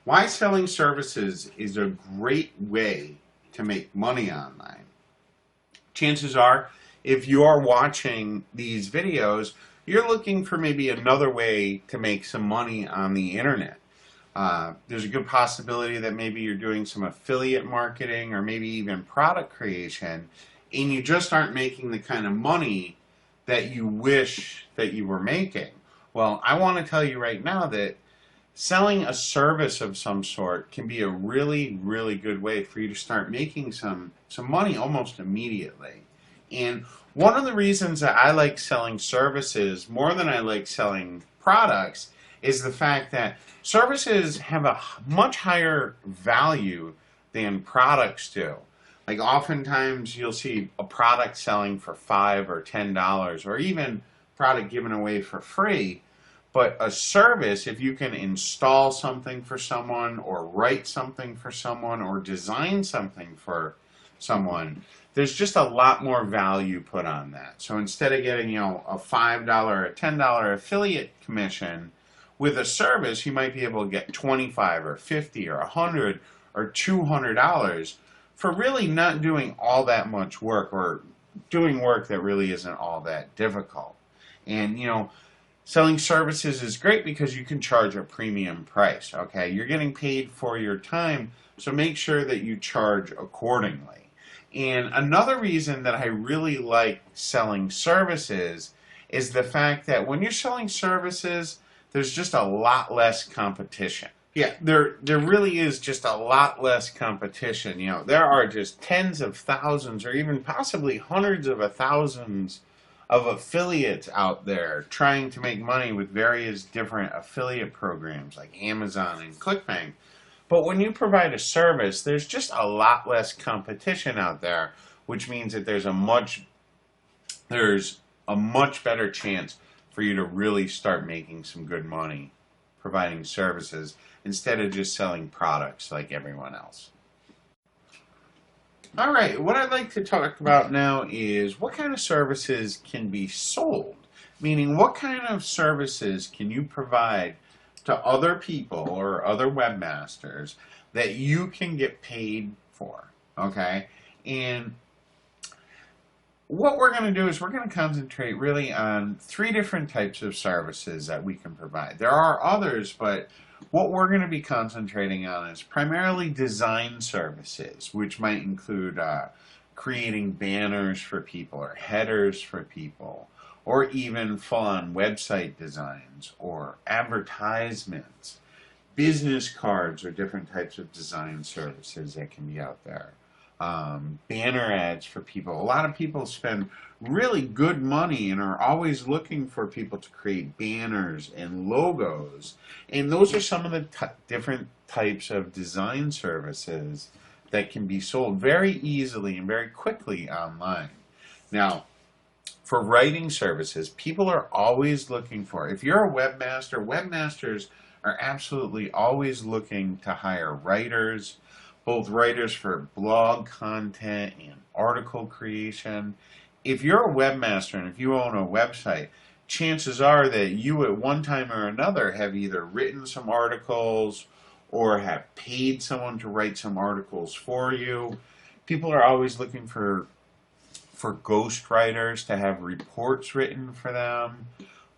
Why selling services is a great way to make money online. Chances are, if you are watching these videos, you're looking for maybe another way to make some money on the internet. There's a good possibility that maybe you're doing some affiliate marketing or maybe even product creation, and you just aren't making the kind of money that you wish that you were making. Well, I want to tell you right now that selling a service of some sort can be a really, really good way for you to start making some money almost immediately. And one of the reasons that I like selling services more than I like selling products is the fact that services have a much higher value than products do. Like oftentimes you'll see a product selling for $5 or $10 or even product given away for free. But a service, if you can install something for someone or write something for someone or design something for someone, there's just a lot more value put on that. So instead of getting, a $5 or $10 affiliate commission with a service, you might be able to get 25 or 50 or 100 or $200 for really not doing all that much work or doing work that really isn't all that difficult. And, selling services is great because you can charge a premium price, okay? You're getting paid for your time, so make sure that you charge accordingly. And another reason that I really like selling services is the fact that when you're selling services, there's just a lot less competition. Yeah, there really is just a lot less competition. There are just tens of thousands or even possibly hundreds of thousands of affiliates out there trying to make money with various different affiliate programs like Amazon and ClickBank. But when you provide a service, there's just a lot less competition out there, which means that there's a much better chance for you to really start making some good money providing services instead of just selling products like everyone else. All right, what I'd like to talk about now is what kind of services can be sold, meaning what kind of services can you provide to other people or other webmasters that you can get paid for, okay? And what we're going to do is we're going to concentrate really on 3 different types of services that we can provide. There are others, but what we're going to be concentrating on is primarily design services, which might include creating banners for people or headers for people, or even full-on website designs or advertisements, business cards or different types of design services that can be out there. Banner ads for people. A lot of people spend really good money and are always looking for people to create banners and logos. And those are some of the different types of design services that can be sold very easily and very quickly online. Now, for writing services, people are always looking for, if you're a webmaster, webmasters are absolutely always looking to hire writers, both writers for blog content and article creation. If you're a webmaster and if you own a website, chances are that you at one time or another have either written some articles or have paid someone to write some articles for you. People are always looking for ghostwriters to have reports written for them.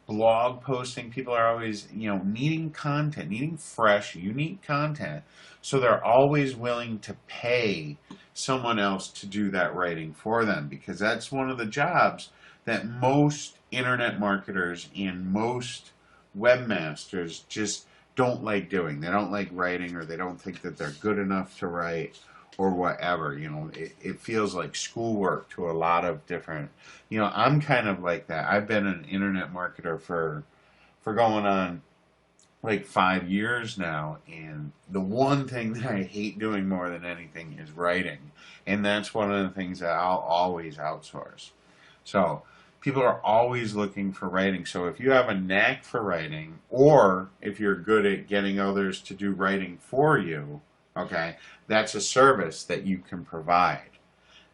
Blog posting, people are always, needing content, needing fresh, unique content. So they're always willing to pay someone else to do that writing for them, because that's one of the jobs that most internet marketers and most webmasters just don't like doing. They don't like writing, or they don't think that they're good enough to write, or whatever. It feels like schoolwork to a lot of different, I'm kind of like that. I've been an internet marketer for going on like 5 years now, and the one thing that I hate doing more than anything is writing, and that's one of the things that I'll always outsource. So people are always looking for writing. So if you have a knack for writing, or if you're good at getting others to do writing for you, okay, that's a service that you can provide.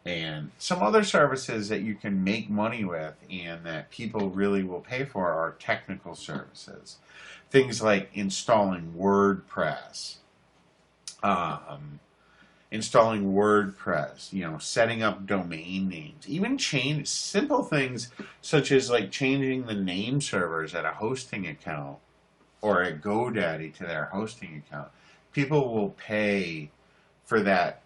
And some other services that you can make money with and that people really will pay for are technical services. Things like installing WordPress, um, installing WordPress, setting up domain names, even change simple things such as like changing the name servers at a hosting account or at GoDaddy to their hosting account. People will pay for that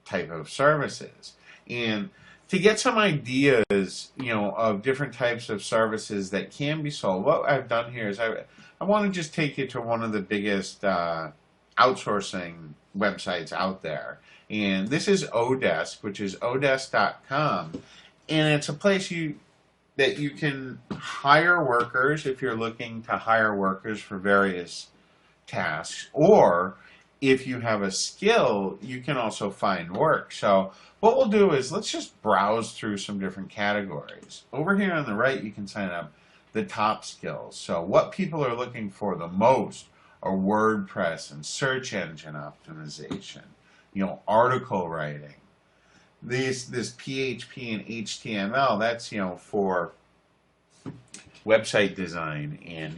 type of services. And to get some ideas, of different types of services that can be sold, what I've done here is I want to just take you to one of the biggest outsourcing websites out there. And this is Odesk, which is odesk.com. And it's a place that you can hire workers if you're looking to hire workers for various tasks, or if you have a skill, you can also find work. So what we'll do is let's just browse through some different categories. Over here on the right, you can sign up the top skills. So what people are looking for the most are WordPress and search engine optimization, article writing. This PHP and HTML, that's, for website design and,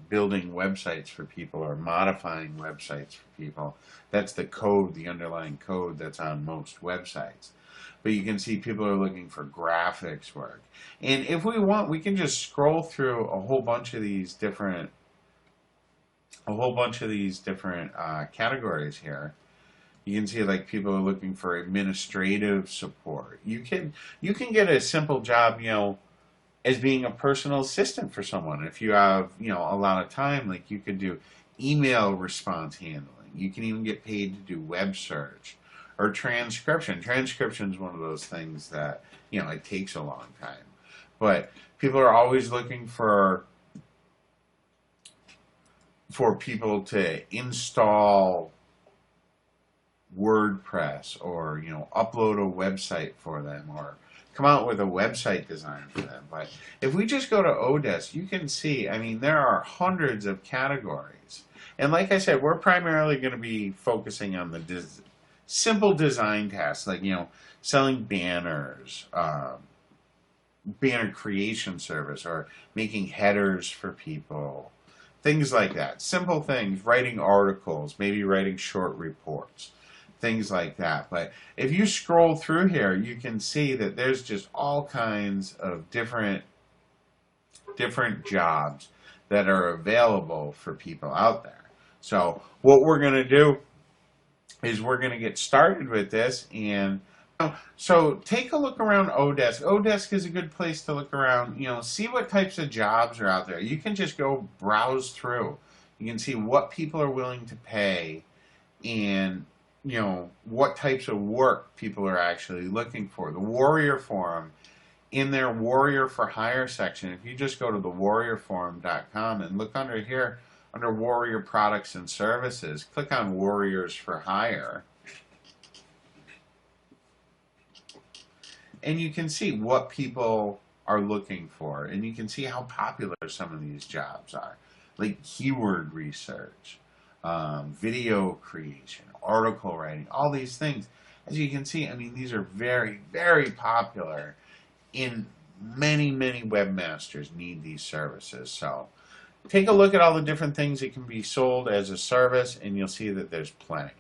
building websites for people or modifying websites for people. That's the code, the underlying code that's on most websites. But you can see people are looking for graphics work. And if we want, we can just scroll through a whole bunch of these different categories here. You can see like people are looking for administrative support. You can get a simple job, as being a personal assistant for someone. If you have, a lot of time, like you could do email response handling. You can even get paid to do web search or transcription. Transcription is one of those things that, it takes a long time. But people are always looking for people to install WordPress or, upload a website for them or come out with a website design for them. But if we just go to Odesk, you can see, there are hundreds of categories. And like I said, we're primarily going to be focusing on the simple design tasks, like, selling banners, banner creation service, or making headers for people, things like that. Simple things, writing articles, maybe writing short reports, things like that. But if you scroll through here, you can see that there's just all kinds of different jobs that are available for people out there. So what we're going to do is we're going to get started with this. And so take a look around Odesk. Odesk is a good place to look around, see what types of jobs are out there. You can just go browse through. You can see what people are willing to pay and what types of work people are actually looking for. The Warrior Forum, in their Warrior for Hire section, if you just go to the warriorforum.com and look under here, under Warrior Products and Services, click on Warriors for Hire, and you can see what people are looking for, and you can see how popular some of these jobs are, like keyword research, video creation, article writing, all these things. As you can see, these are very, very popular, and many, many webmasters need these services. So take a look at all the different things that can be sold as a service, and you'll see that there's plenty.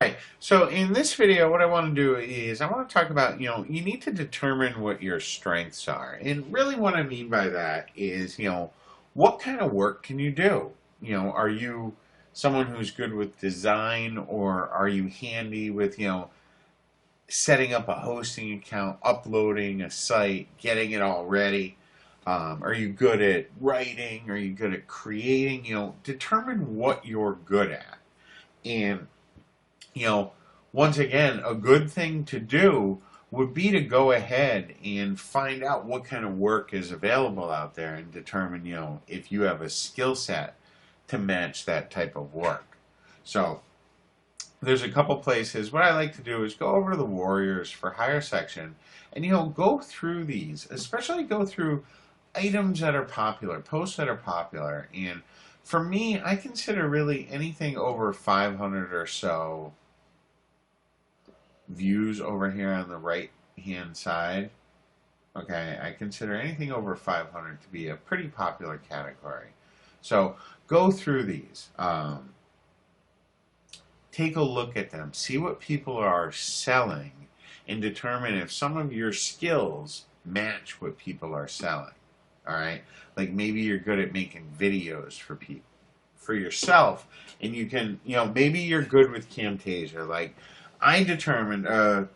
Okay, so in this video, what I want to do is I want to talk about, you need to determine what your strengths are. And really what I mean by that is, what kind of work can you do? Are you someone who's good with design, or are you handy with, setting up a hosting account, uploading a site, getting it all ready? Are you good at writing? Are you good at creating? Determine what you're good at. And, once again, a good thing to do would be to go ahead and find out what kind of work is available out there and determine, if you have a skill set to match that type of work. So there's a couple places. What I like to do is go over to the Warriors for Hire section and, go through these, especially go through items that are popular, posts that are popular. And for me, I consider really anything over 500 or so views over here on the right hand side. Okay, I consider anything over 500 to be a pretty popular category. So go through these. take a look at them, see what people are selling, and determine if some of your skills match what people are selling. All right, like maybe you're good at making videos for people, for yourself, and you can, maybe you're good with Camtasia. Like I determined, I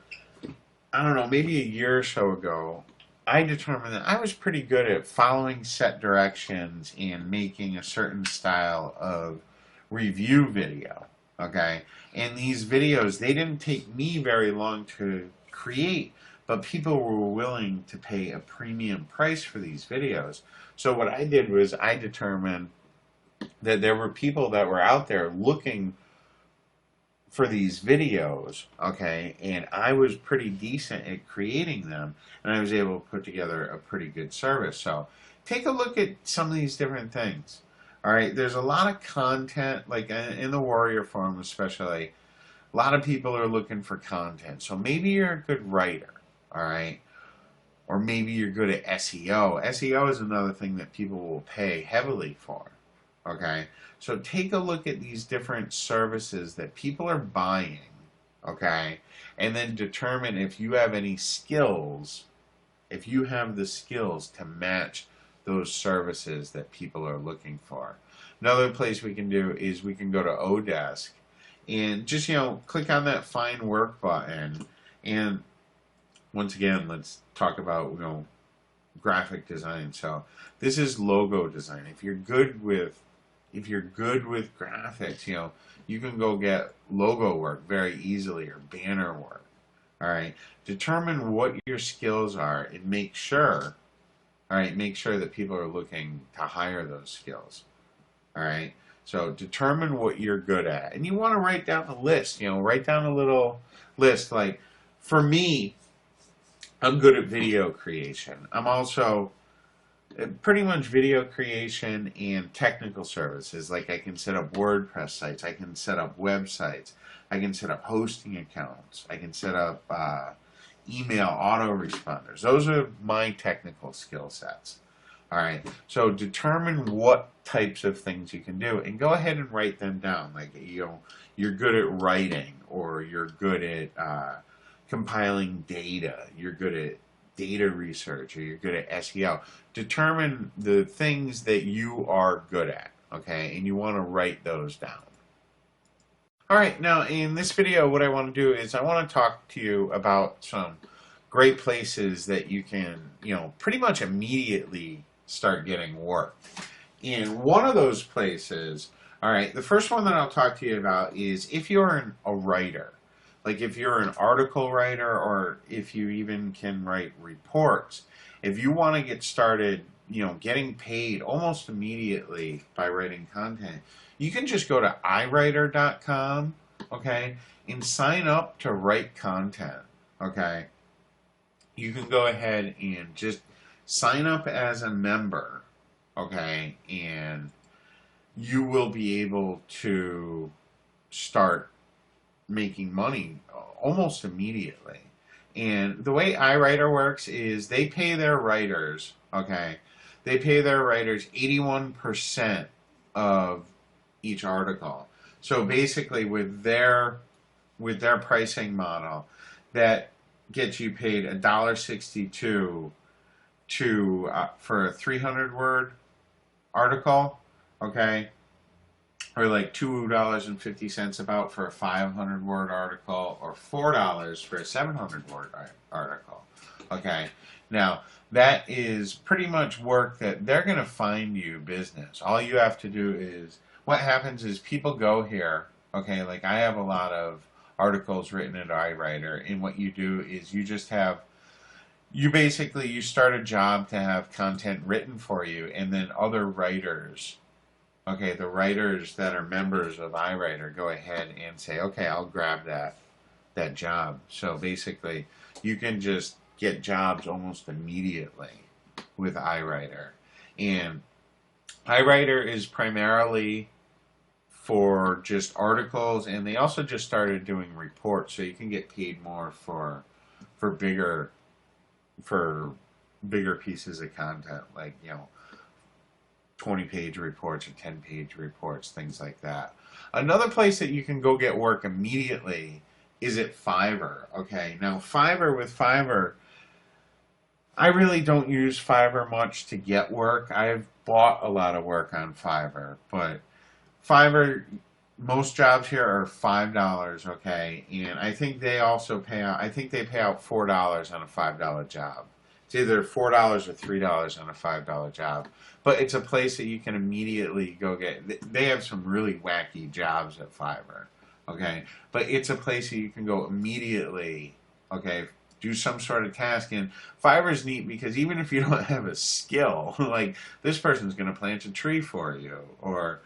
don't know, maybe a year or so ago, I determined that I was pretty good at following set directions and making a certain style of review video. Okay, and these videos, they didn't take me very long to create, but people were willing to pay a premium price for these videos. So what I did was I determined that there were people that were out there looking for these videos, okay, and I was pretty decent at creating them, and I was able to put together a pretty good service. So take a look at some of these different things. All right, there's a lot of content, like in the Warrior Forum especially, a lot of people are looking for content. So maybe you're a good writer, all right, or maybe you're good at SEO. SEO is another thing that people will pay heavily for. Okay, so take a look at these different services that people are buying, okay, and then determine if you have any skills, if you have the skills to match those services that people are looking for. Another place we can do is we can go to Odesk and just, click on that Find Work button. And once again, let's talk about, graphic design. So this is logo design. If you're good with graphics, you can go get logo work very easily or banner work. All right. Determine what your skills are and make sure that people are looking to hire those skills. All right. So determine what you're good at. And you want to write down a list, write down a little list. Like for me, I'm good at video creation. I'm also pretty much video creation and technical services. Like I can set up WordPress sites, I can set up websites, I can set up hosting accounts, I can set up email autoresponders. Those are my technical skill sets. All right, so determine what types of things you can do and go ahead and write them down. Like, you're good at writing, or you're good at compiling data, you're good at data research, or you're good at SEO. Determine the things that you are good at, okay? And you want to write those down. All right, now in this video, what I want to do is I want to talk to you about some great places that you can, pretty much immediately start getting work. And one of those places, all right, the first one that I'll talk to you about is if you're a writer. Like if you're an article writer, or if you even can write reports, if you want to get started, getting paid almost immediately by writing content, you can just go to iWriter.com, okay, and sign up to write content, okay. You can go ahead and just sign up as a member, okay, and you will be able to start making money almost immediately. And the way iWriter works is they pay their writers, okay, they pay their writers 81% of each article. So basically with their pricing model, that gets you paid $1.62 for a 300-word article, okay, or like $2.50 about for a 500-word article, or $4 for a 700-word article. Okay, now that is pretty much work that they're going to find you business. All you have to do is, what happens is people go here. Okay, like I have a lot of articles written at iWriter, and what you do is you start a job to have content written for you, and then other writers, okay, the writers that are members of iWriter go ahead and say, okay, I'll grab that job. So basically, you can just get jobs almost immediately with iWriter. And iWriter is primarily for just articles, and they also just started doing reports, so you can get paid more for bigger pieces of content, like 20-page reports or 10-page reports, things like that. Another place that you can go get work immediately is at Fiverr. Okay, now with Fiverr, I really don't use Fiverr much to get work. I've bought a lot of work on Fiverr, but Fiverr, most jobs here are $5, okay? And I think they also pay out, I think they pay out $4 on a $5 job. It's either $4 or $3 on a $5 job. But it's a place that you can immediately go get. They have some really wacky jobs at Fiverr, okay? But it's a place that you can go immediately, okay, do some sort of task. And Fiverr's neat because even if you don't have a skill, like this person's going to plant a tree for you, or,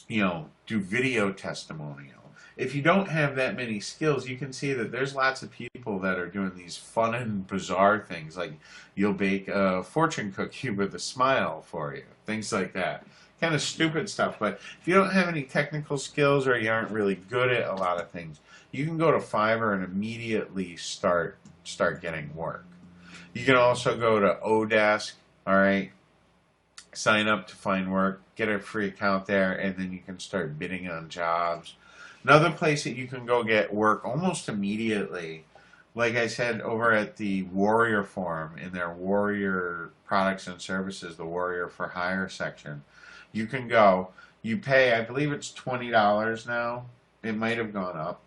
you know, do video testimonial. If you don't have that many skills, you can see that there's lots of people that are doing these fun and bizarre things, like you'll bake a fortune cookie with a smile for you, things like that. Kind of stupid stuff, but if you don't have any technical skills or you aren't really good at a lot of things, you can go to Fiverr and immediately start getting work. You can also go to Odesk, all right, sign up to find work, get a free account there, and then you can start bidding on jobs. Another place that you can go get work almost immediately, like I said, over at the Warrior Forum in their Warrior Products and Services, the Warrior for Hire section. You can go, you pay, I believe it's $20 now. It might have gone up.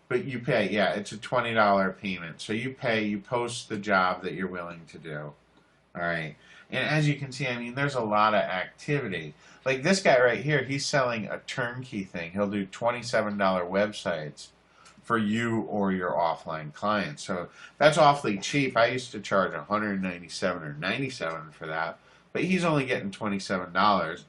But you pay, yeah, it's a $20 payment. So you pay, you post the job that you're willing to do. All right. And as you can see, I mean, there's a lot of activity. Like this guy right here, he's selling a turnkey thing. He'll do $27 websites for you or your offline clients. So that's awfully cheap. I used to charge $197 or $97 for that, but he's only getting $27.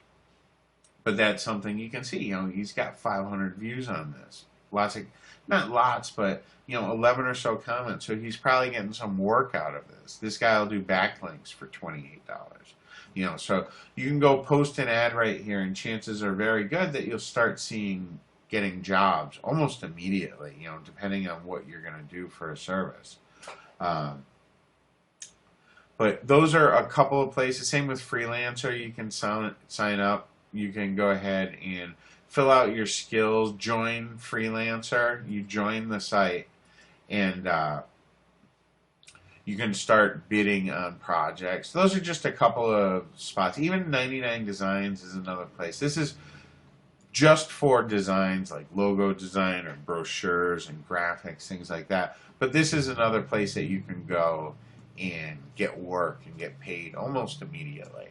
But that's something you can see. You know, he's got 500 views on this. Lots of, not lots, but, you know, 11 or so comments. So he's probably getting some work out of this. This guy will do backlinks for $28. You know, so you can go post an ad right here, and chances are very good that you'll start getting jobs almost immediately, you know, depending on what you're going to do for a service. But those are a couple of places. Same with Freelancer. You can sign up. You can go ahead and fill out your skills, join Freelancer. You join the site, and you can start bidding on projects. Those are just a couple of spots. Even 99 Designs is another place. This is just for designs like logo design or brochures and graphics, things like that. But this is another place that you can go and get work and get paid almost immediately.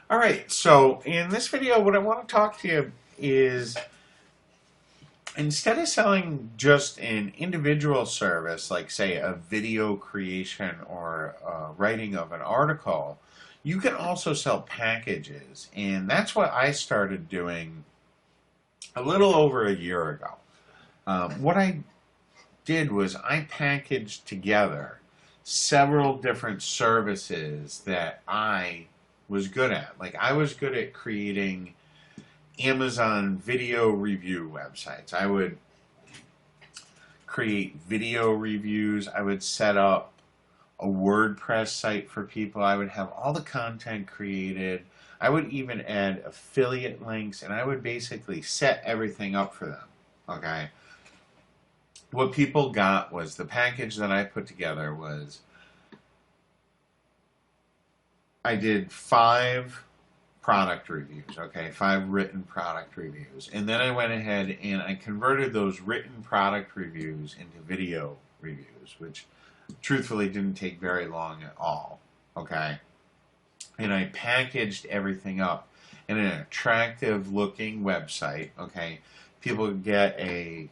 All right, so in this video, what I want to talk to you is, instead of selling just an individual service, like say a video creation or writing of an article, you can also sell packages. And that's what I started doing a little over a year ago. What I did was I packaged together several different services that I was good at. Like I was good at creating Amazon video review websites. I would create video reviews. I would set up a WordPress site for people. I would have all the content created. I would even add affiliate links, and I would basically set everything up for them. Okay. What people got was, the package that I put together was, I did 5 product reviews, okay, 5 written product reviews. And then I went ahead and I converted those written product reviews into video reviews, which truthfully didn't take very long at all, okay? And I packaged everything up in an attractive looking website, okay? People get a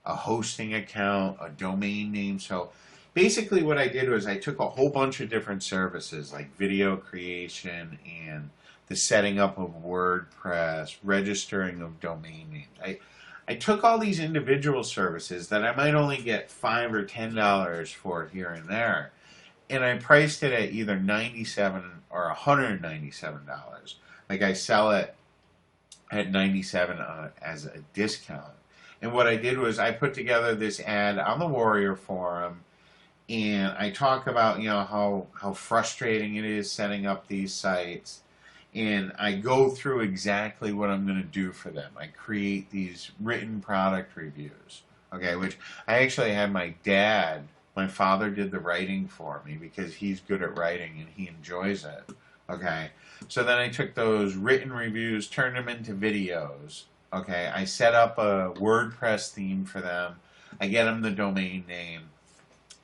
hosting account, a domain name. So basically what I did was I took a whole bunch of different services like video creation and the setting up of WordPress, registering of domain names. I took all these individual services that I might only get $5 or $10 for here and there, and I priced it at either $97 or $197. Like I sell it at $97 as a discount. And what I did was I put together this ad on the Warrior Forum, and I talk about, you know, how frustrating it is setting up these sites, and I go through exactly what I'm going to do for them. I create these written product reviews, okay, which I actually had my father did the writing for me because he's good at writing and he enjoys it, okay. So then I took those written reviews, turned them into videos, okay. I set up a WordPress theme for them. I get them the domain name,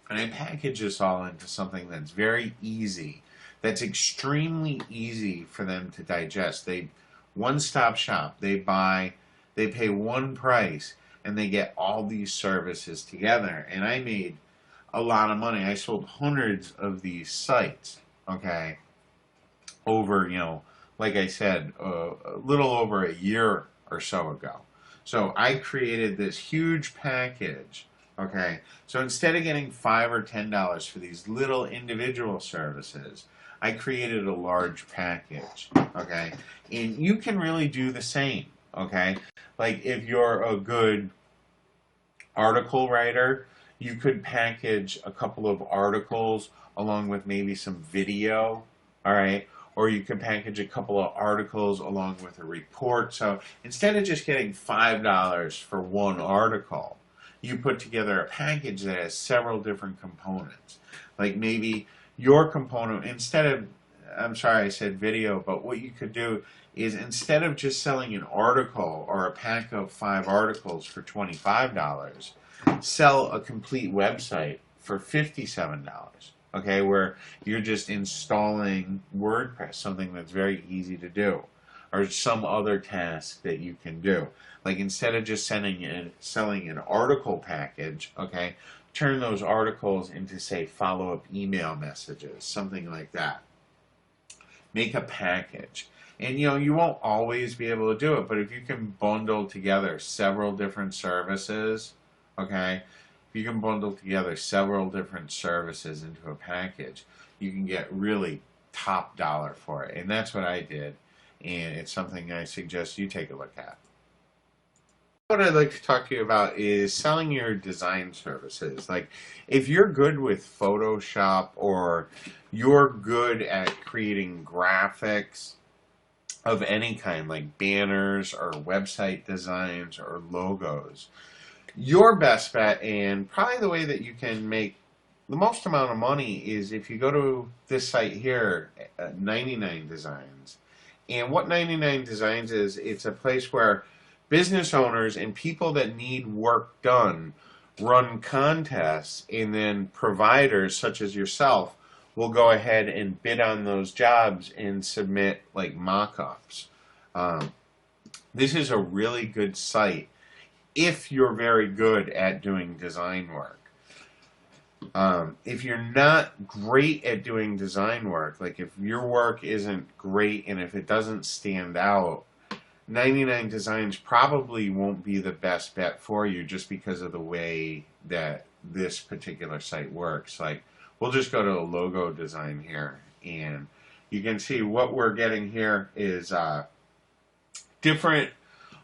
and I package this all into something that's very easy, that's extremely easy for them to digest. They one-stop shop. They pay one price, and they get all these services together. And I made a lot of money. I sold hundreds of these sites, okay, over, you know, like I said, a little over a year or so ago. So I created this huge package. Okay, so instead of getting $5 or $10 for these little individual services, I created a large package. Okay, and you can really do the same. Okay, like if you're a good article writer, you could package a couple of articles along with maybe some video. All right, or you can package a couple of articles along with a report. So instead of just getting $5 for one article, you put together a package that has several different components. Like maybe your component, instead of, I'm sorry I said video, but what you could do is instead of just selling an article or a pack of 5 articles for $25, sell a complete website for $57. Okay, where you're just installing WordPress, something that's very easy to do, or some other task that you can do. Like instead of just selling an article package, okay, turn those articles into, say, follow-up email messages, something like that. Make a package. And you know, you won't always be able to do it, but if you can bundle together several different services, okay, if you can bundle together several different services into a package, you can get really top dollar for it. And that's what I did. And it's something I suggest you take a look at. What I'd like to talk to you about is selling your design services. Like, if you're good with Photoshop or you're good at creating graphics of any kind, like banners or website designs or logos, your best bet, and probably the way that you can make the most amount of money, is if you go to this site here, 99 Designs. And what 99 Designs is, it's a place where business owners and people that need work done run contests, and then providers such as yourself will go ahead and bid on those jobs and submit like mock-ups. This is a really good site if you're very good at doing design work. If you're not great at doing design work, like if your work isn't great and if it doesn't stand out, 99 Designs probably won't be the best bet for you, just because of the way that this particular site works. Like, we'll just go to a logo design here, and you can see what we're getting here is different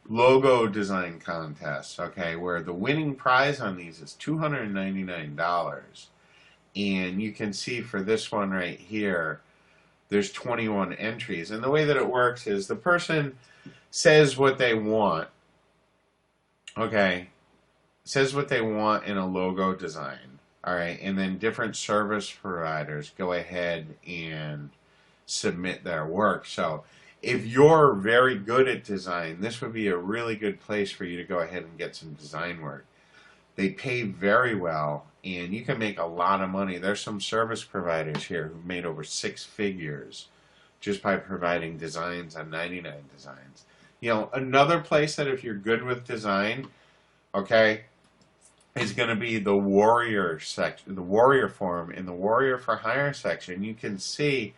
logo design contests, okay, where the winning prize on these is $299. And you can see for this one right here, there's 21 entries. And the way that it works is the person says what they want, okay, says what they want in a logo design, all right, and then different service providers go ahead and submit their work. So if you're very good at design, this would be a really good place for you to go ahead and get some design work. They pay very well, and you can make a lot of money. There's some service providers here who've made over 6 figures just by providing designs on 99 Designs. You know, another place that if you're good with design, okay, is going to be the Warrior section, the Warrior Forum in the Warrior for Hire section. You can see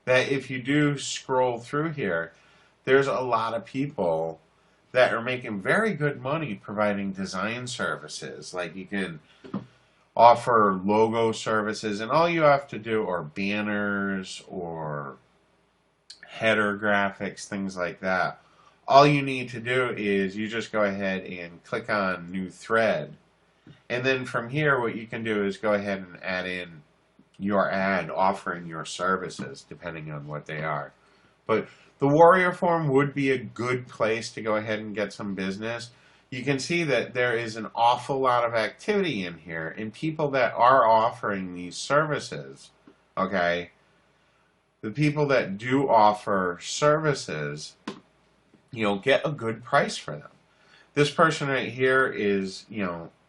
that if you do scroll through here, there's a lot of people that are making very good money providing design services. Like, you can offer logo services, and all you have to do, or banners or header graphics, things like that. All you need to do is you just go ahead and click on new thread, And then from here, what you can do is go ahead and add in your ad offering your services, depending on what they are. But the Warrior Forum would be a good place to go ahead and get some business. You can see that there is an awful lot of activity in here, and people that are offering these services, okay, the people that do offer services, get a good price for them. This person right here is,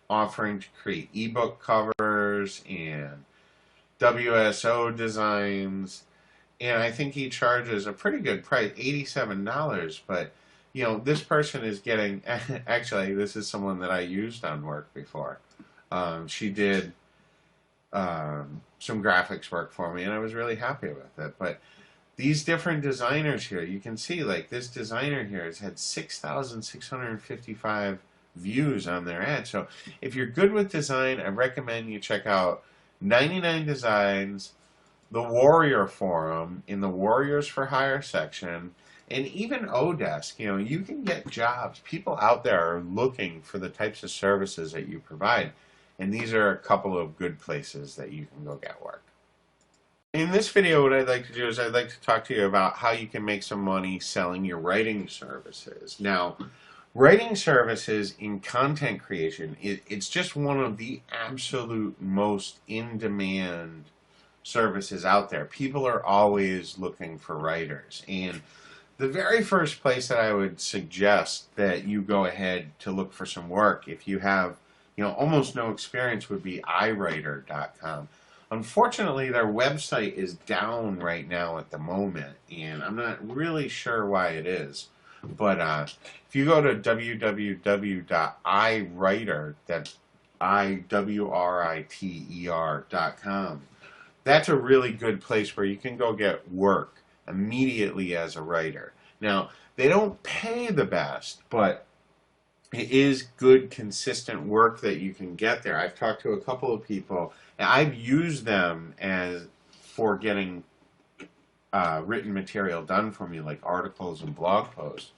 offering to create ebook covers and WSO designs, and I think he charges a pretty good price, $87. But this person is getting. Actually, this is someone that I used on work before. She did some graphics work for me, and I was really happy with it. But these different designers here, you can see, like, this designer here has had 6,655 views on their ad. So if you're good with design, I recommend you check out 99 Designs, the Warrior Forum in the Warriors for Hire section, and even Odesk. You can get jobs. People out there are looking for the types of services that you provide, and these are a couple of good places that you can go get work. In this video, what I'd like to do is I'd like to talk to you about how you can make some money selling your writing services. Now, writing services in content creation, it's just one of the absolute most in-demand services out there. People are always looking for writers. And the very first place that I would suggest that you go ahead to look for some work, if you have almost no experience, would be iWriter.com. Unfortunately, their website is down right now at the moment, and I'm not really sure why it is. But if you go to www.iWriter, that's iWriter.com, that's a really good place where you can go get work immediately as a writer. Now, they don't pay the best, but it is good, consistent work that you can get there. I've talked to a couple of people, and I've used them for getting written material done for me, like articles and blog posts.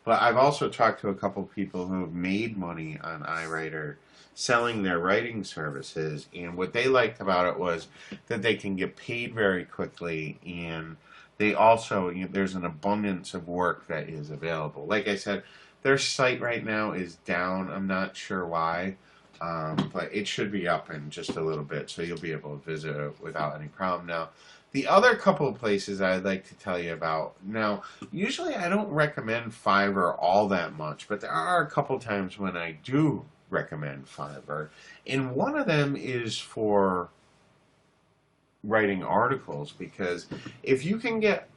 But I've also talked to a couple of people who have made money on iWriter selling their writing services, and what they liked about it was that they can get paid very quickly, and they also, there's an abundance of work that is available. Like I said, their site right now is down. I'm not sure why, but it should be up in just a little bit, so you'll be able to visit it without any problem. Now, the other couple of places I'd like to tell you about. Now, usually I don't recommend Fiverr all that much, but there are a couple times when I do recommend Fiverr, and one of them is for writing articles, because if you can get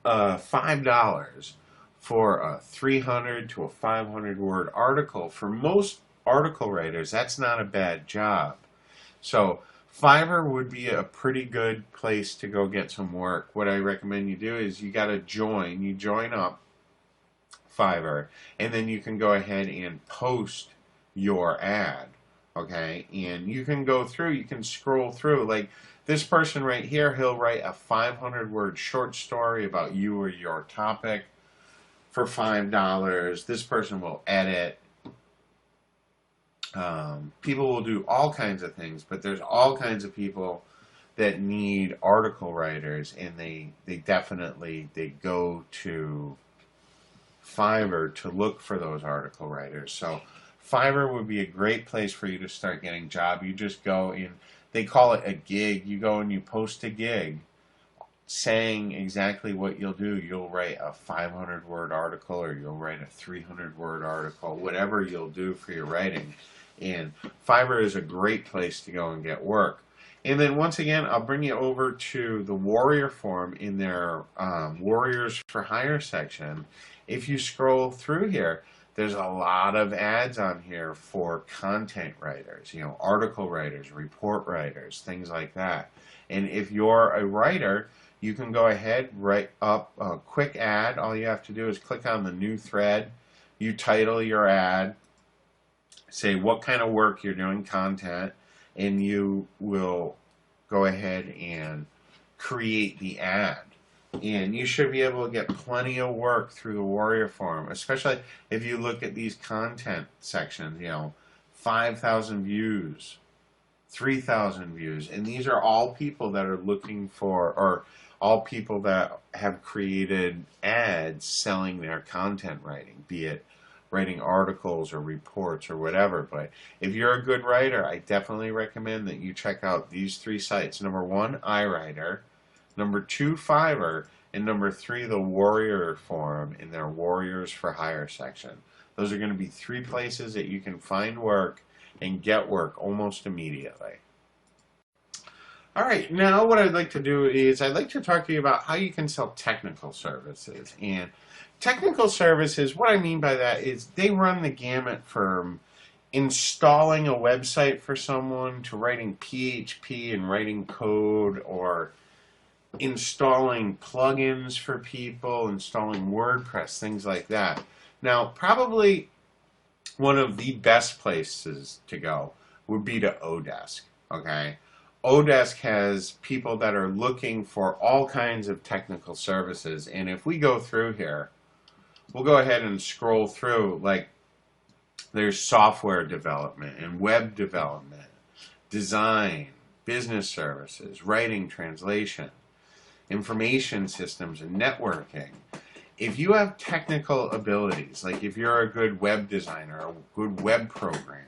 $5 for a 300 to a 500 word article, for most article writers, that's not a bad job. So Fiverr would be a pretty good place to go get some work. What I recommend you do is you join up Fiverr, and then you can go ahead and post your ad, okay? And you can go through, you can scroll through, like this person right here, he'll write a 500 word short story about you or your topic for $5. This person will edit. People will do all kinds of things, but there's all kinds of people that need article writers, and they definitely go to Fiverr to look for those article writers. So Fiverr would be a great place for you to start getting a job. You just go in, they call it a gig. You go and you post a gig saying exactly what you'll do. You'll write a 500 word article, or you'll write a 300 word article, whatever you'll do for your writing. And Fiverr is a great place to go and get work. And then once again, I'll bring you over to the Warrior Forum in their Warriors for Hire section. If you scroll through here, there's a lot of ads on here for content writers, article writers, report writers, things like that. And if you're a writer, you can go ahead, write up a quick ad. All you have to do is click on the new thread. You title your ad, say what kind of work you're doing, content, and you will go ahead and create the ad. And you should be able to get plenty of work through the Warrior Forum, especially if you look at these content sections, 5,000 views, 3,000 views. And these are all people that are looking for, or all people that have created ads selling their content writing, be it writing articles or reports or whatever. But if you're a good writer, I definitely recommend that you check out these 3 sites. Number 1, iWriter. Number 2, Fiverr. And number 3, the Warrior Forum in their Warriors for Hire section. Those are going to be 3 places that you can find work and get work almost immediately. All right, now what I'd like to do is I'd like to talk to you about how you can sell technical services. And technical services, what I mean by that is they run the gamut from installing a website for someone to writing PHP and writing code, or installing plugins for people, installing WordPress, things like that. Now, probably one of the best places to go would be to Odesk, okay? Odesk has people that are looking for all kinds of technical services, and if we go through here, we'll go ahead and scroll through, like there's software development and web development, design, business services, writing, translation, information systems, and networking. If you have technical abilities, like if you're a good web designer, a good web programmer,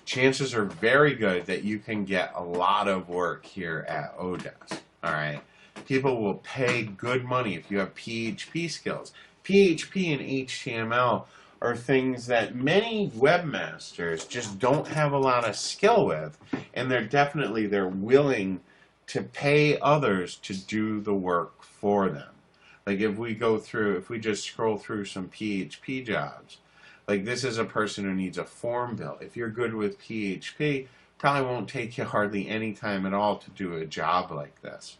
chances are very good that you can get a lot of work here at Odesk. All right, people will pay good money if you have PHP skills. PHP and HTML are things that many webmasters just don't have a lot of skill with, and they're willing to pay others to do the work for them. Like if we just scroll through some PHP jobs, like this is a person who needs a form built. If you're good with PHP, probably won't take you hardly any time at all to do a job like this.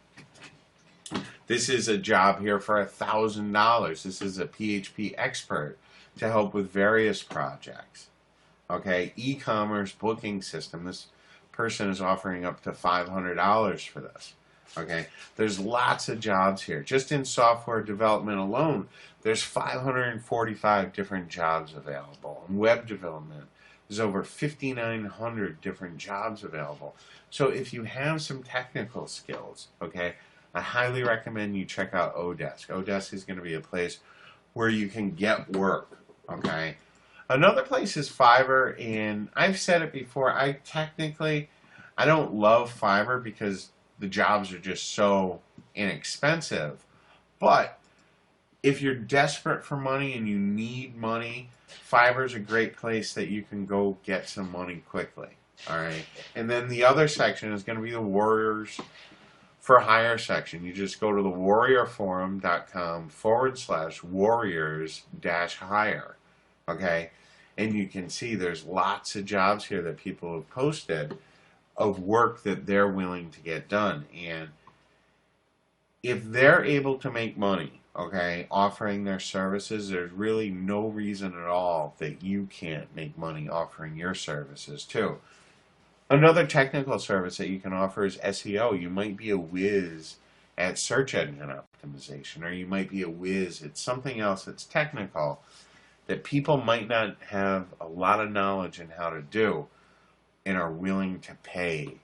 This is a job here for $1,000. This is a PHP expert to help with various projects. Okay, e-commerce booking system. This person is offering up to $500 for this. Okay, there's lots of jobs here. Just in software development alone, there's 545 different jobs available. In web development, there's over 5,900 different jobs available. So if you have some technical skills, okay, I highly recommend you check out Odesk. Odesk is going to be a place where you can get work, okay? Another place is Fiverr, and I've said it before, I don't love Fiverr because the jobs are just so inexpensive. But if you're desperate for money and you need money, Fiverr is a great place that you can go get some money quickly. All right. And then the other section is going to be the Warriors for Hire section. You just go to the warriorforum.com/warriors-hire. Okay. And you can see there's lots of jobs here that people have posted of work that they're willing to get done. And if they're able to make money, okay, offering their services, there's really no reason at all that you can't make money offering your services too. Another technical service that you can offer is SEO. You might be a whiz at search engine optimization, or you might be a whiz at something else that's technical that people might not have a lot of knowledge in how to do, and are willing to pay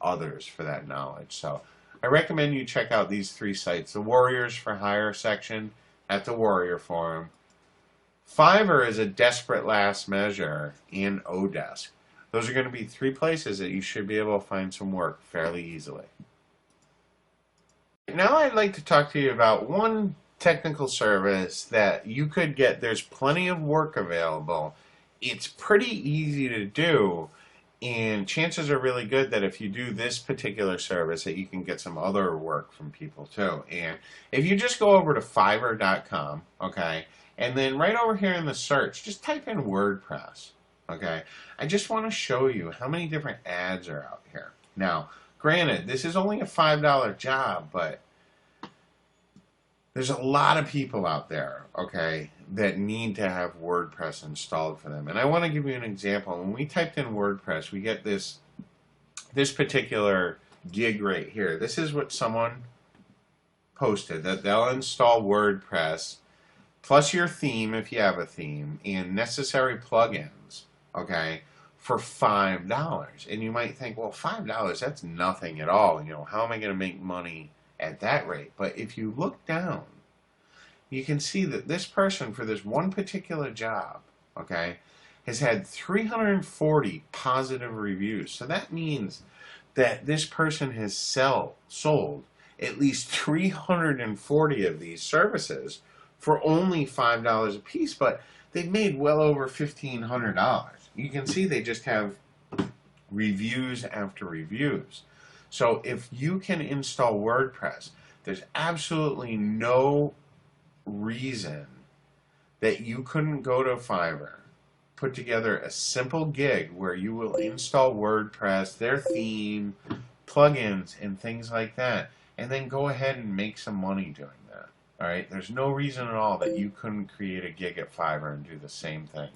others for that knowledge. So I recommend you check out these 3 sites. The Warriors for Hire section at the Warrior Forum. Fiverr is a desperate last measure, in Odesk. Those are going to be 3 places that you should be able to find some work fairly easily. Now I'd like to talk to you about one technical service that you could get. There's plenty of work available. It's pretty easy to do. And chances are really good that if you do this particular service that you can get some other work from people too. And if you just go over to Fiverr.com, okay, and then right over here in the search, just type in WordPress, okay. I just want to show you how many different ads are out here. Now, granted, this is only a $5 job, but there's a lot of people out there, okay, that need to have WordPress installed for them. And I want to give you an example. When we typed in WordPress, we get this particular gig right here. This is what someone posted, that they'll install WordPress plus your theme if you have a theme and necessary plugins, okay, for $5. And you might think, well, $5, that's nothing at all. You know, how am I going to make money at that rate? But if you look down, you can see that this person, for this one particular job, okay, has had 340 positive reviews. So that means that this person has sold at least 340 of these services for only $5 a piece, but they've made well over $1,500. You can see they just have reviews after reviews. So if you can install WordPress, there's absolutely no reason that you couldn't go to Fiverr, put together a simple gig where you will install WordPress, their theme, plugins, and things like that, and then go ahead and make some money doing that. All right, there's no reason at all that you couldn't create a gig at Fiverr and do the same thing.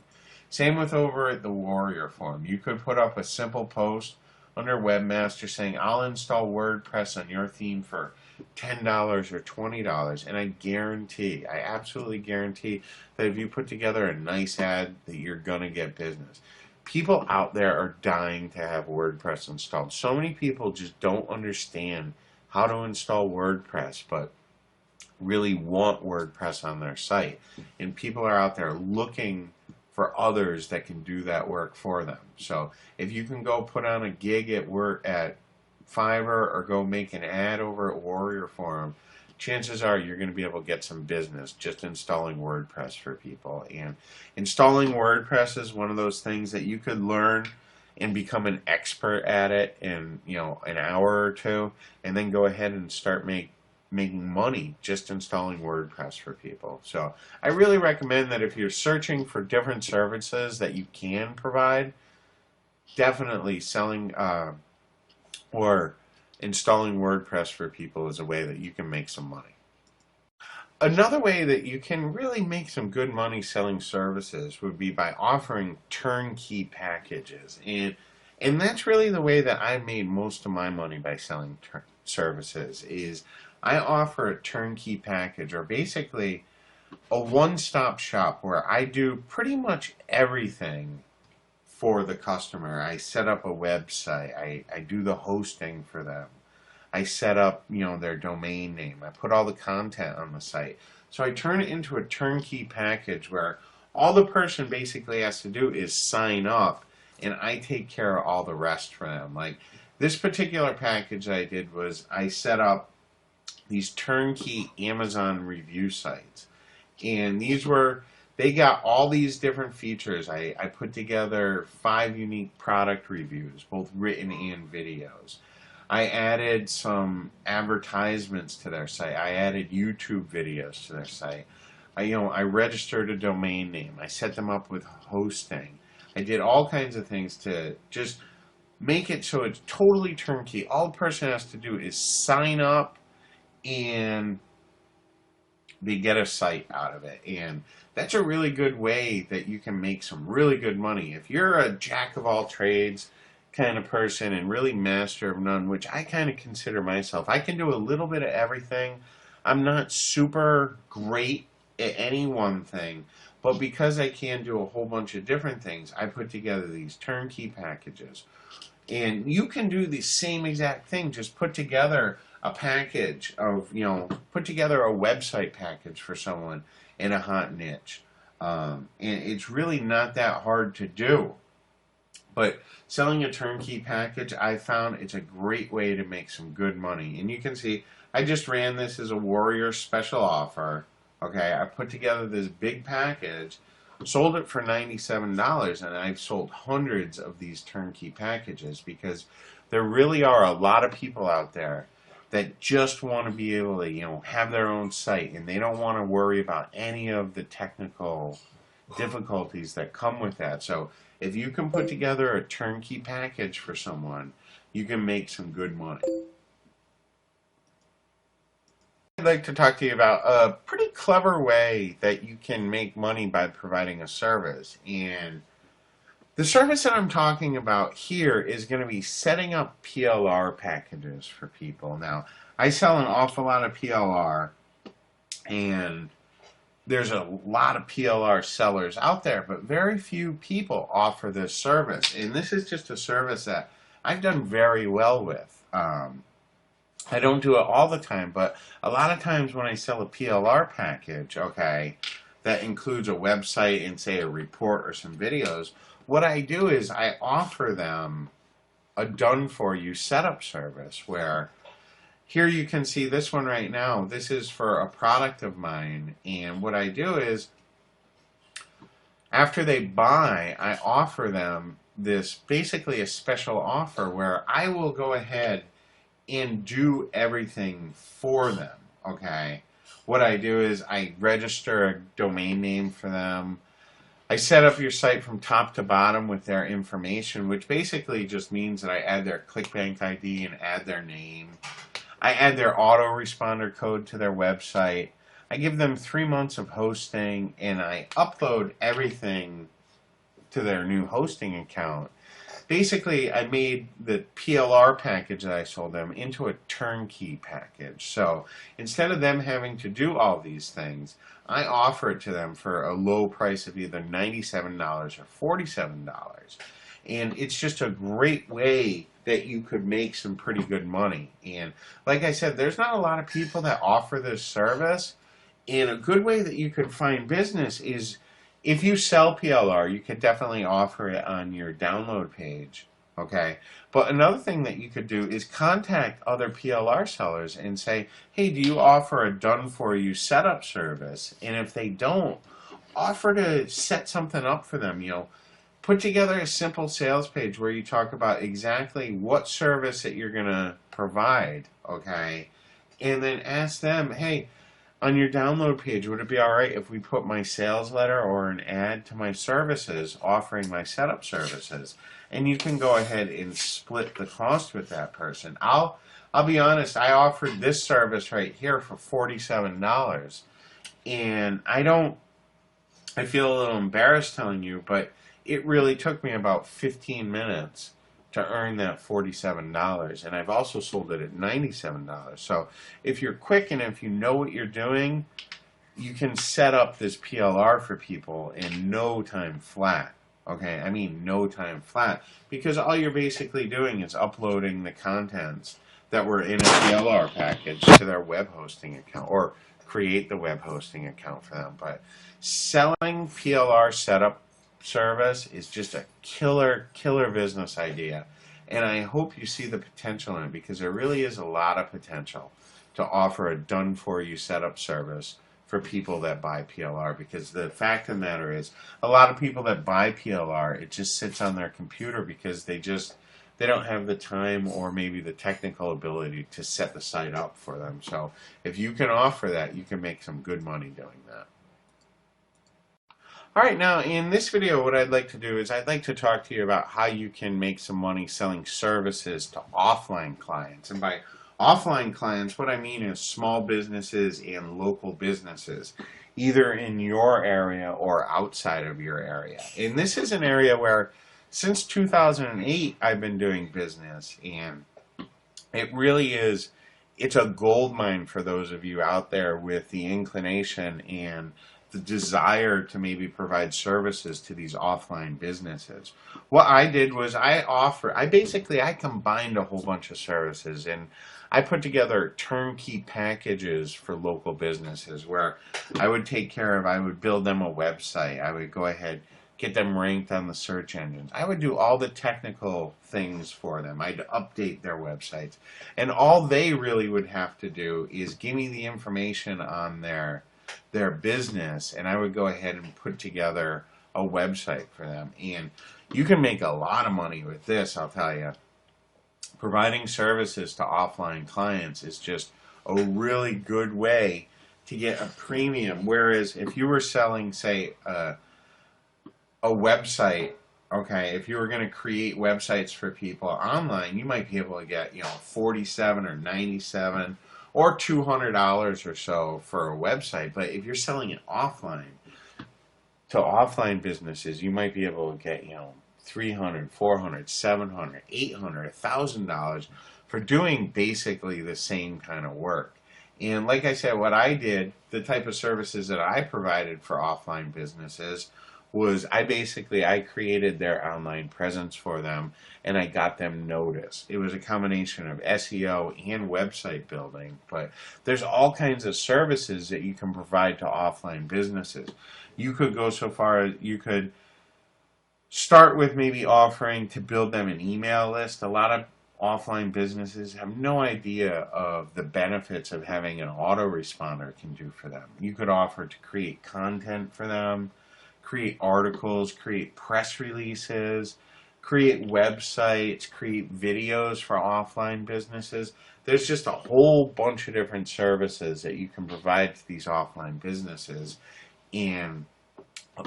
Same with over at the Warrior Forum. You could put up a simple post under Webmaster saying, I'll install WordPress on your theme for $10 or $20, and I absolutely guarantee that if you put together a nice ad, that you're going to get business. People out there are dying to have WordPress installed. So many people just don't understand how to install WordPress, but really want WordPress on their site. And people are out there looking for others that can do that work for them. So if you can go put on a gig at Fiverr or go make an ad over at Warrior Forum, chances are you're going to be able to get some business just installing WordPress for people. And installing WordPress is one of those things that you could learn and become an expert at it in, you know, an hour or two, and then go ahead and start making money just installing WordPress for people. So I really recommend that if you're searching for different services that you can provide, definitely selling or installing WordPress for people is a way that you can make some money. Another way that you can really make some good money selling services would be by offering turnkey packages. And that's really the way that I made most of my money by selling services, is I offer a turnkey package, or basically a one-stop shop where I do pretty much everything for the customer. I set up a website, I do the hosting for them, I set up, you know, their domain name, I put all the content on the site. So I turn it into a turnkey package where all the person basically has to do is sign up, and I take care of all the rest for them. Like this particular package I did was I set up these turnkey Amazon review sites, and they got all these different features. I put together 5 unique product reviews, both written and videos. I added some advertisements to their site. I added YouTube videos to their site. I registered a domain name. I set them up with hosting. I did all kinds of things to just make it so it's totally turnkey. All the person has to do is sign up, and they get a site out of it. And that's a really good way that you can make some really good money. If you're a jack of all trades kind of person and really master of none, which I kind of consider myself, I can do a little bit of everything. I'm not super great at any one thing, but because I can do a whole bunch of different things, I put together these turnkey packages. And you can do the same exact thing, just put together a package of, put together a website package for someone in a hot niche. And it's really not that hard to do. But selling a turnkey package, I found it's a great way to make some good money. And you can see, I just ran this as a Warrior special offer. Okay, I put together this big package, sold it for $97, and I've sold hundreds of these turnkey packages because there really are a lot of people out there that just want to be able to, have their own site, and they don't want to worry about any of the technical difficulties that come with that. So if you can put together a turnkey package for someone, you can make some good money. I'd like to talk to you about a pretty clever way that you can make money by providing a service. And the service that I'm talking about here is going to be setting up PLR packages for people. Now, I sell an awful lot of PLR, and there's a lot of PLR sellers out there, but very few people offer this service. And this is just a service that I've done very well with. I don't do it all the time, but a lot of times when I sell a PLR package, okay, that includes a website and say a report or some videos, what I do is I offer them a done-for-you setup service where here you can see this one right now. This is for a product of mine, and what I do is after they buy, I offer them this basically a special offer where I will go ahead and do everything for them, okay? What I do is I register a domain name for them. I set up your site from top to bottom with their information, which basically just means that I add their ClickBank ID and add their name. I add their autoresponder code to their website. I give them 3 months of hosting, and I upload everything to their new hosting account. Basically, I made the PLR package that I sold them into a turnkey package. So instead of them having to do all these things, I offer it to them for a low price of either $97 or $47. And it's just a great way that you could make some pretty good money. And like I said, there's not a lot of people that offer this service. And a good way that you could find business is if you sell PLR, you could definitely offer it on your download page, okay? But another thing that you could do is contact other PLR sellers and say, hey, do you offer a done-for-you setup service? And if they don't, offer to set something up for them, you know. Put together a simple sales page where you talk about exactly what service that you're going to provide, okay? And then ask them, hey, on your download page, would it be all right if we put my sales letter or an ad to my services offering my setup services? And you can go ahead and split the cost with that person. I'll be honest, I offered this service right here for $47. And I feel a little embarrassed telling you, but it really took me about 15 minutes to earn that $47, and I've also sold it at $97. So if you're quick and if you know what you're doing, you can set up this PLR for people in no time flat. Okay, I mean no time flat, because all you're basically doing is uploading the contents that were in a PLR package to their web hosting account, or create the web hosting account for them. But selling PLR setup service is just a killer business idea, and I hope you see the potential in it, because there really is a lot of potential to offer a done-for-you setup service for people that buy PLR, because the fact of the matter is a lot of people that buy PLR, it just sits on their computer because they don't have the time or maybe the technical ability to set the site up for them. So if you can offer that, you can make some good money doing that. Alright, now in this video what I'd like to do is I'd like to talk to you about how you can make some money selling services to offline clients. And by offline clients, what I mean is small businesses and local businesses, either in your area or outside of your area. And this is an area where since 2008 I've been doing business, and it really is, it's a gold mine for those of you out there with the inclination and the desire to maybe provide services to these offline businesses. What I did was I combined a whole bunch of services, and I put together turnkey packages for local businesses where I would build them a website. I would go ahead, get them ranked on the search engines. I would do all the technical things for them. I'd update their websites. And all they really would have to do is give me the information on their business, and I would go ahead and put together a website for them. And you can make a lot of money with this, I'll tell you. Providing services to offline clients is just a really good way to get a premium. Whereas if you were selling, say, a website, okay, if you were going to create websites for people online, you might be able to get, $47 or $97 or $200 or so for a website. But if you're selling it offline to offline businesses, you might be able to get, $300, $400, $700, $800, $1,000 for doing basically the same kind of work. And like I said, what I did, the type of services that I provided for offline businesses was I created their online presence for them and I got them noticed. It was a combination of SEO and website building, but there's all kinds of services that you can provide to offline businesses. You could go so far as you could start with maybe offering to build them an email list. A lot of offline businesses have no idea of the benefits of having an autoresponder can do for them. You could offer to create content for them, create articles, create press releases, create websites, create videos for offline businesses. There's just a whole bunch of different services that you can provide to these offline businesses. And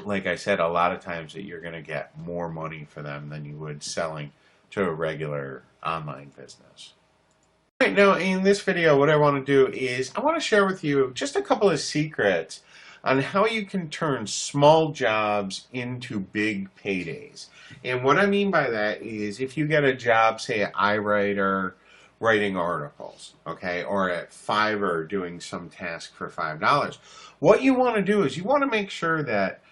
like I said, a lot of times that you're going to get more money for them than you would selling to a regular online business. Right now, in this video, what I want to do is I want to share with you just a couple of secrets on how you can turn small jobs into big paydays. And what I mean by that is if you get a job, say at iWriter, writing articles, okay, or at Fiverr doing some task for $5, what you want to do is you want to make sure that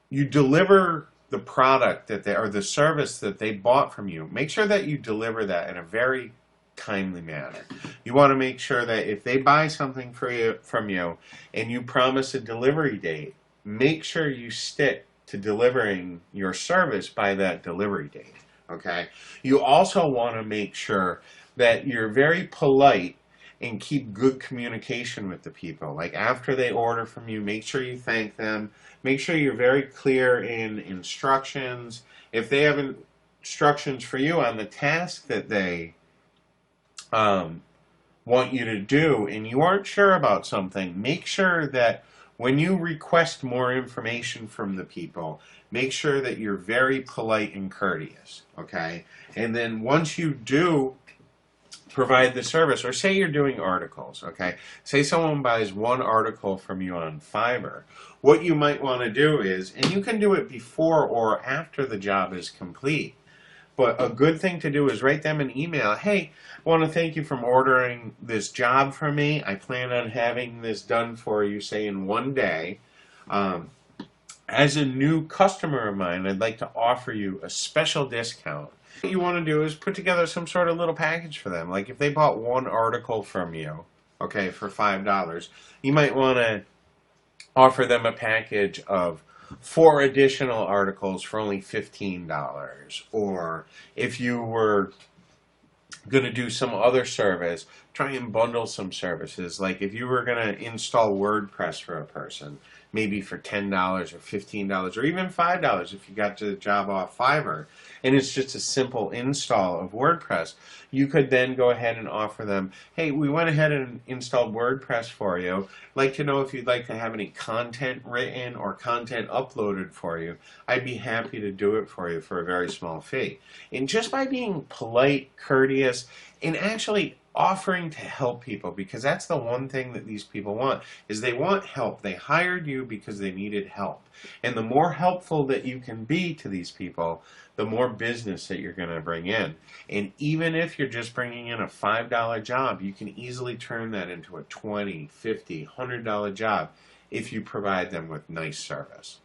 you deliver the product that they or the service that they bought from you. Make sure that you deliver that in a very timely manner. You want to make sure that if they buy something from you and you promise a delivery date, make sure you stick to delivering your service by that delivery date. Okay? You also want to make sure that you're very polite and keep good communication with the people. Like after they order from you, make sure you thank them. Make sure you're very clear in instructions. If they have instructions for you on the task that they want you to do and you aren't sure about something, make sure that when you request more information from the people, make sure that you're very polite and courteous, okay? And then once you do provide the service, or say you're doing articles, okay? Say someone buys one article from you on Fiverr. What you might want to do is, and you can do it before or after the job is complete, but a good thing to do is write them an email. Hey, I want to thank you for ordering this job from me. I plan on having this done for you, say, in one day. As a new customer of mine, I'd like to offer you a special discount. What you want to do is put together some sort of little package for them. Like if they bought one article from you, okay, for $5, you might want to offer them a package of 4 additional articles for only $15. Or if you were going to do some other service, try and bundle some services. Like if you were going to install WordPress for a person, maybe for $10 or $15 or even $5 if you got the job off Fiverr, and it's just a simple install of WordPress, you could then go ahead and offer them, hey, we went ahead and installed WordPress for you. I'd like to know if you'd like to have any content written or content uploaded for you. I'd be happy to do it for you for a very small fee. And just by being polite, courteous, and actually offering to help people, because that's the one thing that these people want, is they want help. They hired you because they needed help. And the more helpful that you can be to these people, the more business that you're going to bring in. And even if you're just bringing in a $5 job, you can easily turn that into a $20, $50, $100 job if you provide them with nice service.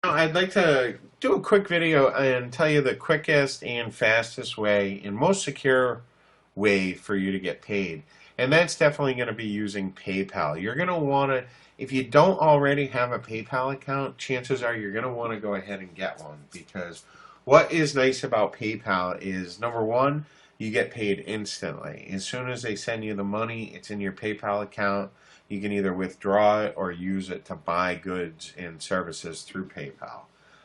I'd like to do a quick video and tell you the quickest and fastest way and most secure way for you to get paid. And that's definitely going to be using PayPal. You're going to want to, if you don't already have a PayPal account, chances are you're going to want to go ahead and get one, because what is nice about PayPal is, number one, you get paid instantly. As soon as they send you the money, it's in your PayPal account. You can either withdraw it or use it to buy goods and services through PayPal.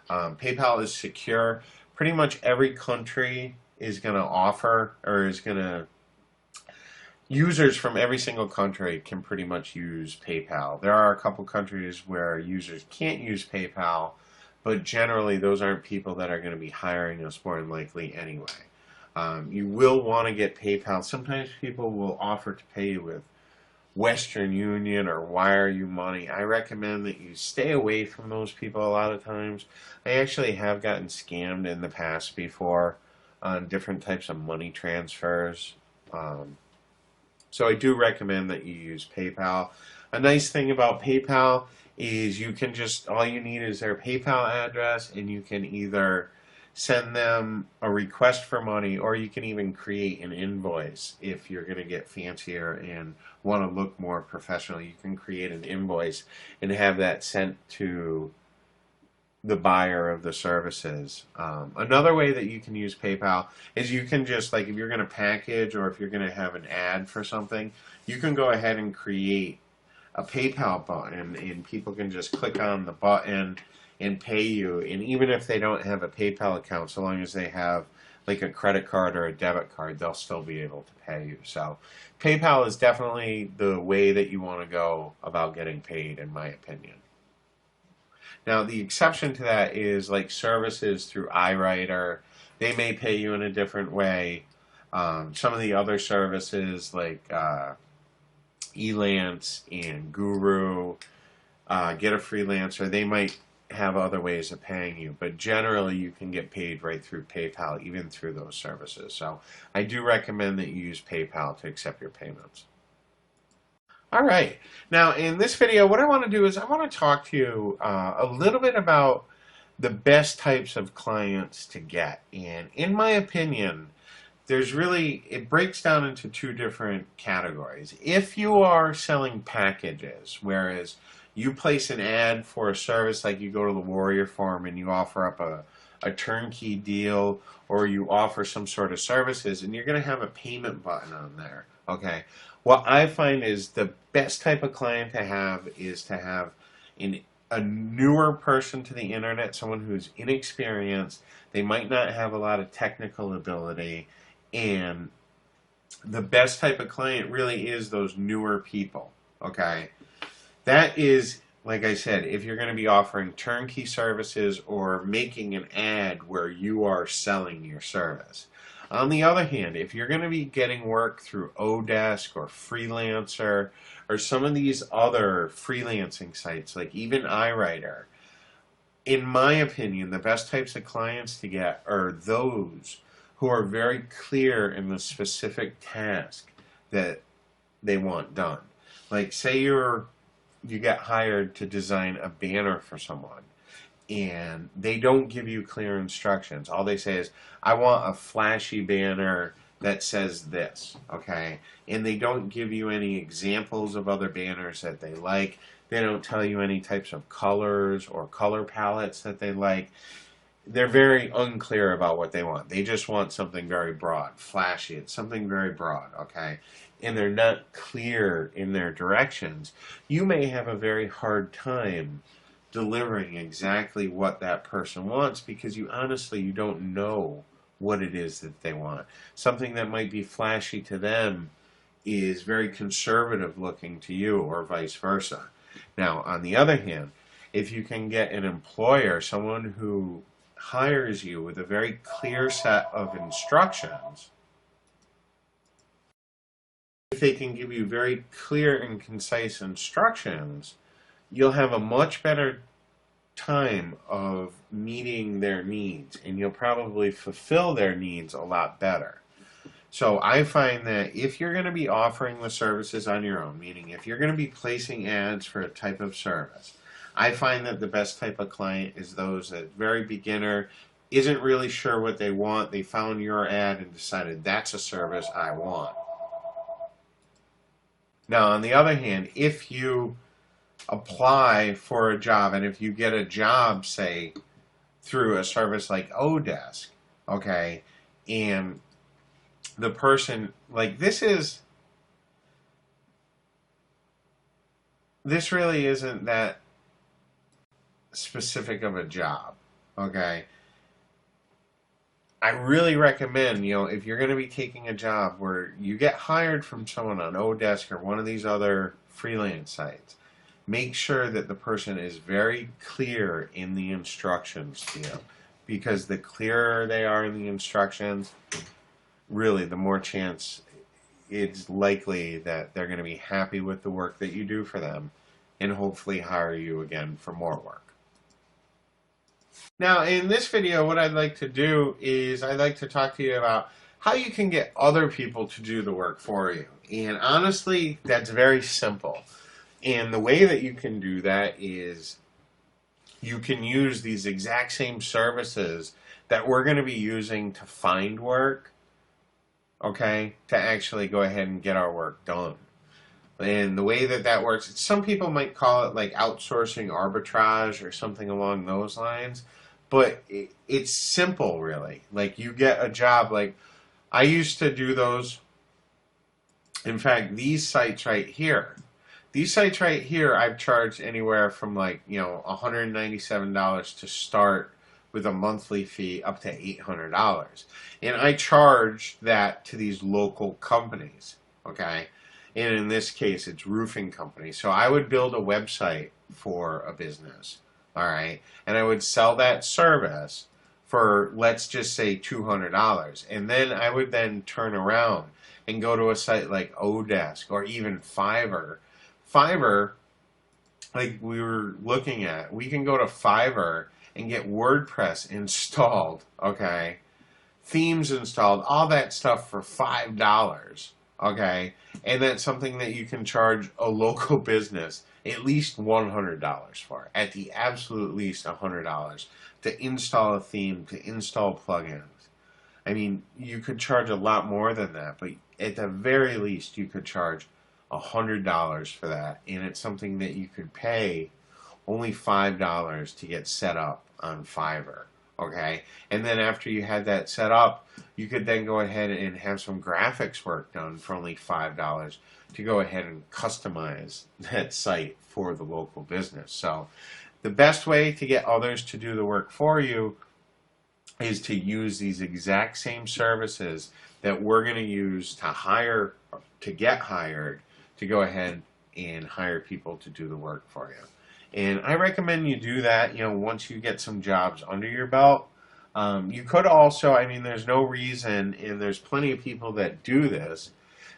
PayPal is secure. Pretty much every country is going to offer, or is going to, users from every single country can pretty much use PayPal. There are a couple countries where users can't use PayPal, but generally those aren't people that are going to be hiring us more than likely anyway. You will want to get PayPal. Sometimes people will offer to pay you with Western Union or wire you money. I recommend that you stay away from those people a lot of times. I actually have gotten scammed in the past before on different types of money transfers. So I do recommend that you use PayPal. A nice thing about PayPal is you can just, all you need is their PayPal address, and you can either send them a request for money, or you can even create an invoice. If you're going to get fancier and want to look more professional, you can create an invoice and have that sent to the buyer of the services. Another way that you can use PayPal is you can just, like, if you're going to package or if you're going to have an ad for something, you can go ahead and create a PayPal button, and people can just click on the button and pay you. And even if they don't have a PayPal account, so long as they have like a credit card or a debit card, they'll still be able to pay you. So PayPal is definitely the way that you want to go about getting paid, in my opinion. Now, the exception to that is like services through iWriter. They may pay you in a different way. Some of the other services like Elance and Guru, Get a Freelancer, they might have other ways of paying you, but generally you can get paid right through PayPal, even through those services. So I do recommend that you use PayPal to accept your payments. All right. Now, in this video, what I want to do is I want to talk to you a little bit about the best types of clients to get. And in my opinion, it breaks down into two different categories. If you are selling packages, whereas you place an ad for a service, like you go to the Warrior Forum and you offer up a turnkey deal, or you offer some sort of services, and you're going to have a payment button on there, okay? What I find is the best type of client to have is to have a newer person to the internet, someone who's inexperienced. They might not have a lot of technical ability, and the best type of client really is those newer people, okay? That is, like I said, if you're going to be offering turnkey services or making an ad where you are selling your service. On the other hand, if you're going to be getting work through Odesk or Freelancer or some of these other freelancing sites, like even iWriter, in my opinion, the best types of clients to get are those who are very clear in the specific task that they want done. Like, say you get hired to design a banner for someone, and they don't give you clear instructions. All they say is, I want a flashy banner that says this, okay? And they don't give you any examples of other banners that they like. They don't tell you any types of colors or color palettes that they like. They're very unclear about what they want. They just want something very broad, flashy. It's something very broad, okay? And they're not clear in their directions. You may have a very hard time delivering exactly what that person wants because you don't know what it is that they want. Something that might be flashy to them is very conservative looking to you, or vice versa. Now, on the other hand, if you can get an employer, someone who hires you with a very clear set of instructions, if they can give you very clear and concise instructions, you'll have a much better time of meeting their needs, and you'll probably fulfill their needs a lot better. So I find that if you're going to be offering the services on your own, meaning if you're going to be placing ads for a type of service, I find that the best type of client is those that very beginner, isn't really sure what they want. They found your ad and decided that's a service I want. Now, on the other hand, if you apply for a job, and if you get a job, say, through a service like Odesk, okay, and the person, like, this really isn't that specific of a job, okay? I really recommend, if you're going to be taking a job where you get hired from someone on Odesk or one of these other freelance sites, make sure that the person is very clear in the instructions to you, because the clearer they are in the instructions, really the more chance it's likely that they're going to be happy with the work that you do for them and hopefully hire you again for more work. Now, in this video, what I'd like to do is I'd like to talk to you about how you can get other people to do the work for you. And honestly, that's very simple. And the way that you can do that is you can use these exact same services that we're going to be using to find work, okay, to actually go ahead and get our work done. And the way that that works, some people might call it like outsourcing arbitrage or something along those lines, but it's simple, really. Like, you get a job, like I used to do those. In fact, these sites right here, I've charged anywhere from like, $197 to start with a monthly fee up to $800. And I charge that to these local companies, okay? And in this case, it's roofing companies. So I would build a website for a business, all right? And I would sell that service for, let's just say, $200. And then I would then turn around and go to a site like Odesk or even Fiverr. Fiverr, like we were looking at, we can go to Fiverr and get WordPress installed, okay? Themes installed, all that stuff for $5, okay? And that's something that you can charge a local business at least $100 for, at the absolute least $100 to install a theme, to install plugins. I mean, you could charge a lot more than that, but at the very least you could charge $100 for that, and it's something that you could pay only $5 to get set up on Fiverr, okay? And then after you had that set up, you could then go ahead and have some graphics work done for only $5 to go ahead and customize that site for the local business. So the best way to get others to do the work for you is to use these exact same services that we're going to use to get hired, to go ahead and hire people to do the work for you. And I recommend you do that, once you get some jobs under your belt. You could also, there's no reason, and there's plenty of people that do this,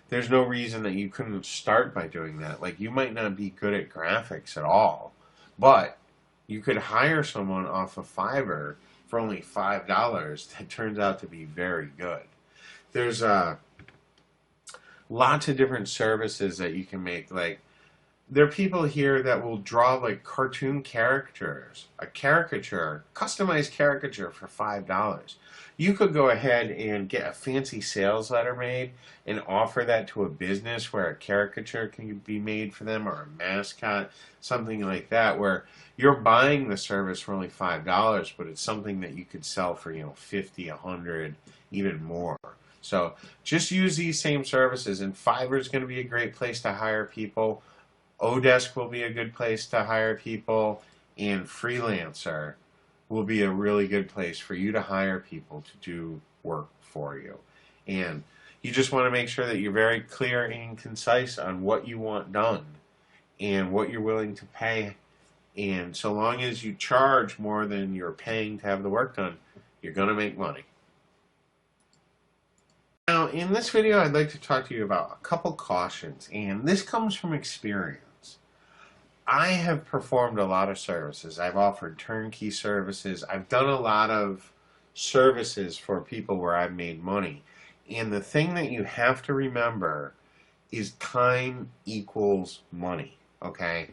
there's no reason that you couldn't start by doing that. Like, you might not be good at graphics at all, but you could hire someone off of Fiverr for only $5 that turns out to be very good. There's lots of different services that you can make. Like, there are people here that will draw like cartoon characters, a caricature, customized caricature for $5. You could go ahead and get a fancy sales letter made and offer that to a business where a caricature can be made for them, or a mascot, something like that, where you're buying the service for only $5, but it's something that you could sell for, $50, $100, even more. So just use these same services, and Fiverr is going to be a great place to hire people. Odesk will be a good place to hire people, and Freelancer will be a really good place for you to hire people to do work for you. And you just want to make sure that you're very clear and concise on what you want done and what you're willing to pay. And so long as you charge more than you're paying to have the work done, you're going to make money. Now, in this video, I'd like to talk to you about a couple cautions, and this comes from experience. I have performed a lot of services. I've offered turnkey services. I've done a lot of services for people where I've made money. And the thing that you have to remember is time equals money, okay?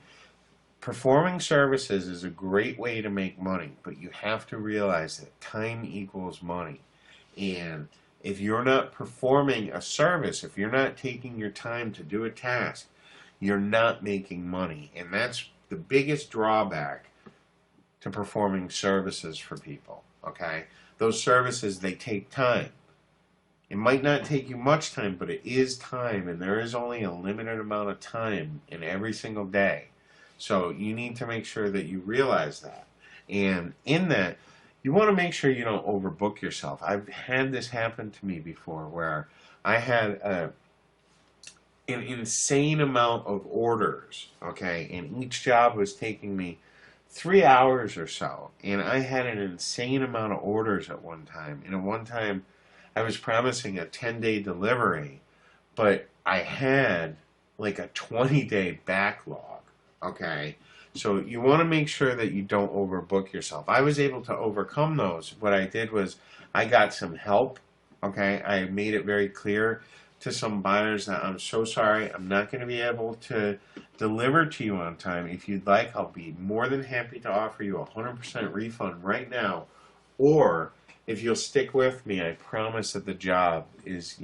Performing services is a great way to make money, but you have to realize that time equals money. And if you're not performing a service, if you're not taking your time to do a task, you're not making money. And that's the biggest drawback to performing services for people, okay? Those services, they take time. It might not take you much time, but it is time, and there is only a limited amount of time in every single day. So you need to make sure that you realize that. And in that, you want to make sure you don't overbook yourself. I've had this happen to me before, where I had an insane amount of orders, okay, and each job was taking me 3 hours or so, and I had an insane amount of orders at one time. And at one time, I was promising a 10-day delivery, but I had like a 20-day backlog, okay? So you want to make sure that you don't overbook yourself. I was able to overcome those. What I did was I got some help Okay, I made it very clear to some buyers that I'm so sorry, I'm not going to be able to deliver to you on time. If you'd like, I'll be more than happy to offer you a 100% refund right now. Or if you'll stick with me, I promise that the job is,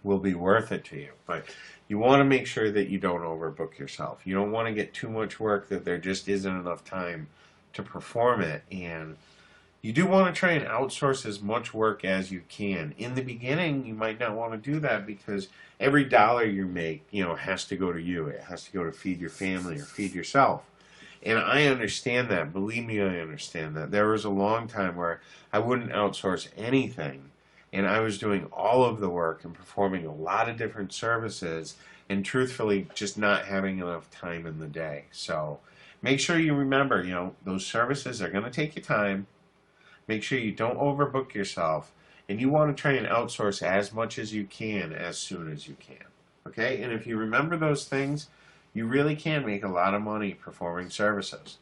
will be worth it to you. But you want to make sure that you don't overbook yourself. You don't want to get too much work that there just isn't enough time to perform it. And you do want to try and outsource as much work as you can. In the beginning, you might not want to do that because every dollar you make, has to go to you. It has to go to feed your family or feed yourself. And I understand that. Believe me, I understand that. There was a long time where I wouldn't outsource anything, and I was doing all of the work and performing a lot of different services, and truthfully, just not having enough time in the day. So make sure you remember, those services are going to take you time. Make sure you don't overbook yourself, and you want to try and outsource as much as you can as soon as you can. Okay? And if you remember those things, you really can make a lot of money performing services.